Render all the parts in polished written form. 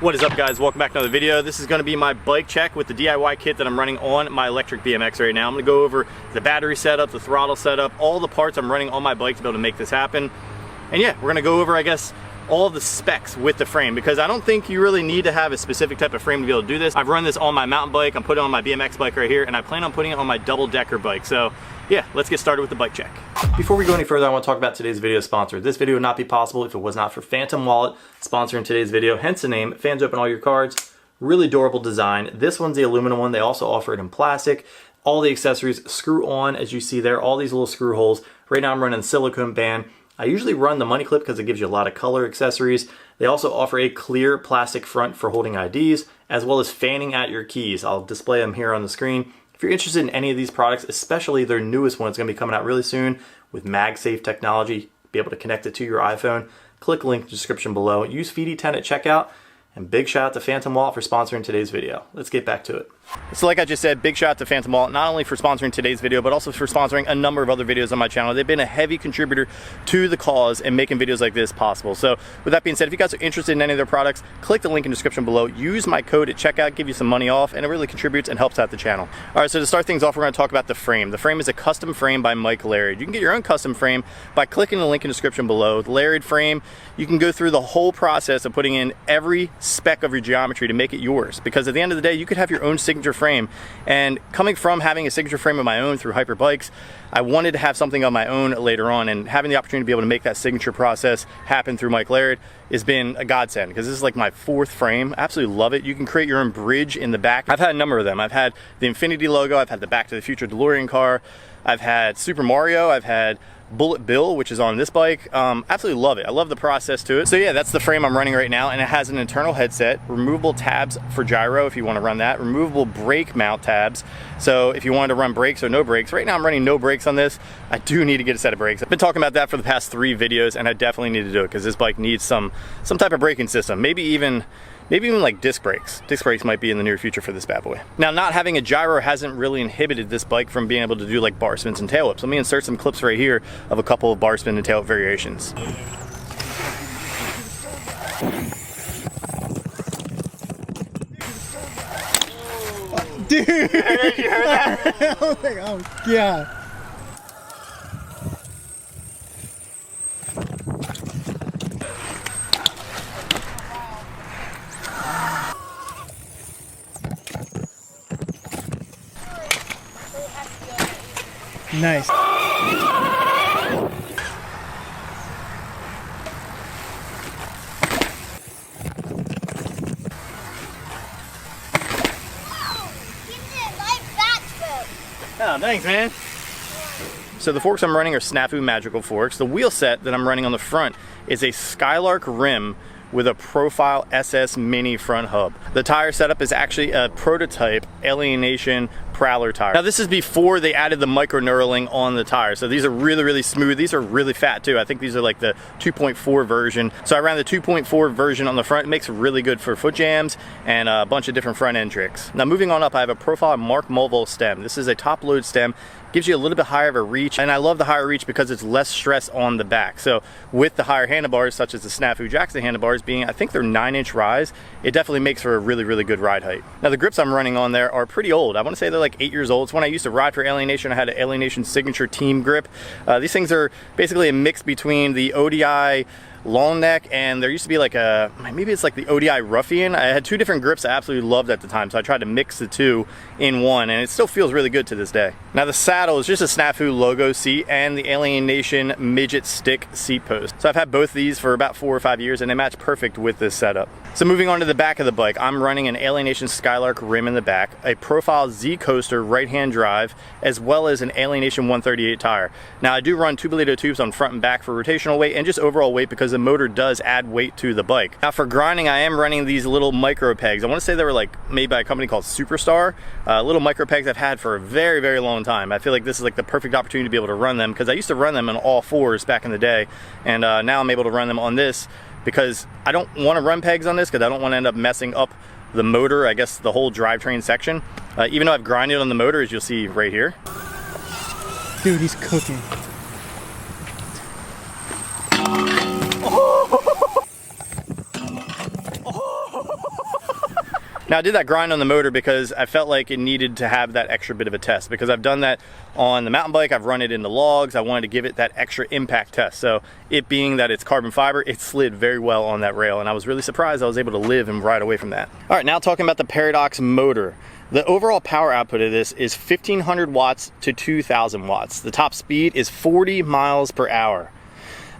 What is up, guys? Welcome back to another video. This is going to be my bike check with the DIY kit that I'm running on my electric BMX right now. I'm going to go over the battery setup, the throttle setup, all the parts I'm running on my bike to be able to make this happen. And yeah, we're going to go over, I guess, all the specs with the frame, because I don't think you really need to have a specific type of frame to be able to do this. I've run this on my mountain bike, I'm putting it on my BMX bike right here, and I plan on putting it on my double-decker bike. So yeah, let's get started with the bike check. Before we go any further, I want to talk about today's video sponsor. This video would not be possible if it was not for Phantom Wallet sponsoring today's video, hence the name. Fans open all your cards. Really durable design. This one's the aluminum one. They also offer it in plastic. All the accessories screw on, as you see there, all these little screw holes. Right now I'm running silicone band. I usually run the money clip because it gives you a lot of color accessories. They also offer a clear plastic front for holding IDs, as well as fanning out your keys. I'll display them here on the screen. If you're interested in any of these products, especially their newest one, it's going to be coming out really soon with MagSafe technology, be able to connect it to your iPhone, click link in the description below. Use Fede10 at checkout. And big shout out to Phantom Wallet for sponsoring today's video. Let's get back to it. So like I just said, big shout out to Phantom Wallet, not only for sponsoring today's video, but also for sponsoring a number of other videos on my channel. They've been a heavy contributor to the cause and making videos like this possible. So with that being said, if you guys are interested in any of their products, click the link in the description below. Use my code at checkout, give you some money off, and it really contributes and helps out the channel. All right, so to start things off, we're going to talk about the frame. The frame is a custom frame by Mike Laird. You can get your own custom frame by clicking the link in the description below. The Laird frame, you can go through the whole process of putting in every spec of your geometry to make it yours, because at the end of the day, you could have your own signature frame. And coming from having a signature frame of my own through Hyper Bikes, I wanted to have something of my own later on, and having the opportunity to be able to make that signature process happen through Mike Laird has been a godsend, because this is like my fourth frame. I absolutely love it. You can create your own bridge in the back. I've had a number of them. I've had the Infinity logo, I've had the Back to the Future DeLorean car, I've had Super Mario, I've had Bullet Bill, which is on this bike. Absolutely love it. I love the process to it. So yeah, that's the frame I'm running right now, and it has an internal headset, removable tabs for gyro if you want to run that, removable brake mount tabs. So if you wanted to run brakes or no brakes, right now I'm running no brakes on this. I do need to get a set of brakes. I've been talking about that for the past 3 videos, and I definitely need to do it because this bike needs some type of braking system. Maybe even like disc brakes. Disc brakes might be in the near future for this bad boy. Now, not having a gyro hasn't really inhibited this bike from being able to do like bar spins and tail whips. Let me insert some clips right here of a couple of bar spin and tail whip variations. Dude! You heard that? Oh, yeah. Nice. Oh, thanks, man. So the forks I'm running are Snafu Magical forks. The wheel set that I'm running on the front is a Skylark rim with a Profile SS Mini front hub. The tire setup is actually a prototype Alienation Prowler tire. Now this is before they added the micro knurling on the tire. So these are really, really smooth. These are really fat too. I think these are like the 2.4 version. So I ran the 2.4 version on the front. It makes it really good for foot jams and a bunch of different front end tricks. Now moving on up, I have a Profile Mark Mulville stem. This is a top load stem. Gives you a little bit higher of a reach, and I love the higher reach because it's less stress on the back. So with the higher handlebars, such as the Snafu Jackson handlebars being, I think they're 9-inch rise, it definitely makes for a really, really good ride height. Now the grips I'm running on there are pretty old. I want to say they're like 8 years old. It's when I used to ride for Alienation. I had an Alienation signature team grip. These things are basically a mix between the ODI long neck, and there used to be like a, maybe it's like the ODI Ruffian. I had 2 different grips I absolutely loved at the time, so I tried to mix the 2 in one, and it still feels really good to this day. Now the saddle is just a Snafu logo seat and the Alienation midget stick seat post. So I've had both these for about 4 or 5 years, and they match perfect with this setup. So moving on to the back of the bike, I'm running an Alienation Skylark rim in the back, a Profile Z Coaster right-hand drive, as well as an Alienation 138 tire. Now I do run Tubolito tubes on front and back for rotational weight and just overall weight, because the motor does add weight to the bike. Now for grinding, I am running these little micro pegs. I want to say they were like made by a company called Superstar. Little micro pegs I've had for a very, very long time. I feel like this is like the perfect opportunity to be able to run them, because I used to run them on all 4s back in the day, and now I'm able to run them on this because I don't want to run pegs on this because I don't want to end up messing up the motor, I guess the whole drivetrain section. Even though I've grinded on the motor, as you'll see right here. Dude, he's cooking. Now I did that grind on the motor because I felt like it needed to have that extra bit of a test, because I've done that on the mountain bike, I've run it into logs, I wanted to give it that extra impact test. So it being that it's carbon fiber, it slid very well on that rail, and I was really surprised I was able to live and ride away from that. All right, now talking about the Paradox motor. The overall power output of this is 1500 watts to 2000 watts. The top speed is 40 miles per hour.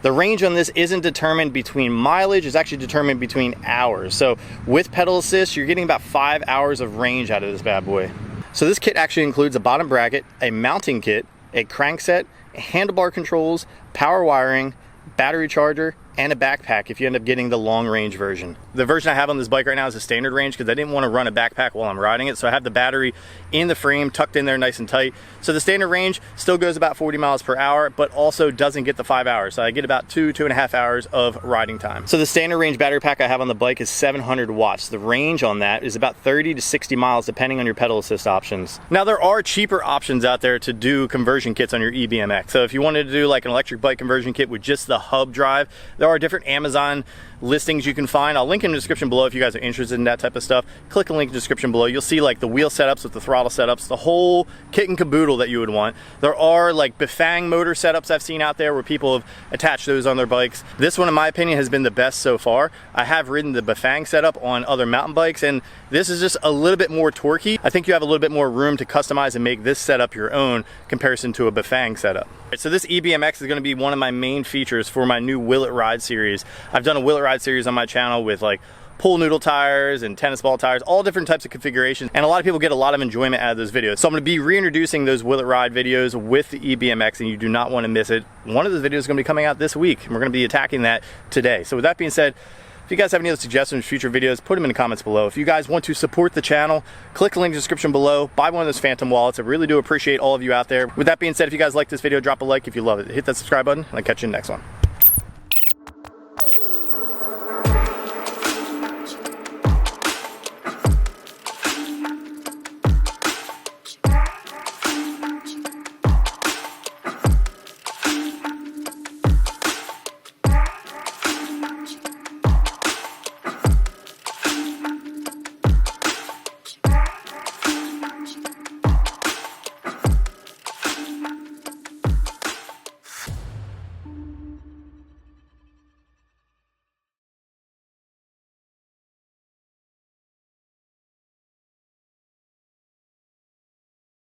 The range on this isn't determined between mileage, it's actually determined between hours. So with pedal assist, you're getting about 5 hours of range out of this bad boy. So this kit actually includes a bottom bracket, a mounting kit, a crankset, handlebar controls, power wiring, battery charger, and a backpack if you end up getting the long range version. The version I have on this bike right now is a standard range because I didn't want to run a backpack while I'm riding it, so I have the battery in the frame tucked in there nice and tight. So the standard range still goes about 40 miles per hour, but also doesn't get the 5 hours. So I get about 2.5 hours of riding time. So the standard range battery pack I have on the bike is 700 watts. The range on that is about 30 to 60 miles depending on your pedal assist options. Now there are cheaper options out there to do conversion kits on your eBMX. So if you wanted to do like an electric bike conversion kit with just the hub drive, there are different Amazon listings you can find. I'll link in the description below if you guys are interested in that type of stuff. Click the link in the description below. You'll see like the wheel setups with the throttle setups, the whole kit and caboodle that you would want. There are like Bafang motor setups I've seen out there where people have attached those on their bikes. This one in my opinion has been the best so far. I have ridden the Bafang setup on other mountain bikes, and this is just a little bit more torquey. I think you have a little bit more room to customize and make this setup your own comparison to a Bafang setup. So this eBMX is going to be one of my main features for my new Will It Ride series. I've done a Will It Ride series on my channel with like pool noodle tires and tennis ball tires, all different types of configurations, and a lot of people get a lot of enjoyment out of those videos. So I'm going to be reintroducing those Will It Ride videos with the eBMX, and you do not want to miss it. One of those videos is going to be coming out this week, and we're going to be attacking that today. So with that being said, if you guys have any other suggestions for future videos, put them in the comments below. If you guys want to support the channel, click the link in the description below. Buy one of those Phantom wallets. I really do appreciate all of you out there. With that being said, if you guys like this video, drop a like if you love it. Hit that subscribe button, and I'll catch you in the next one.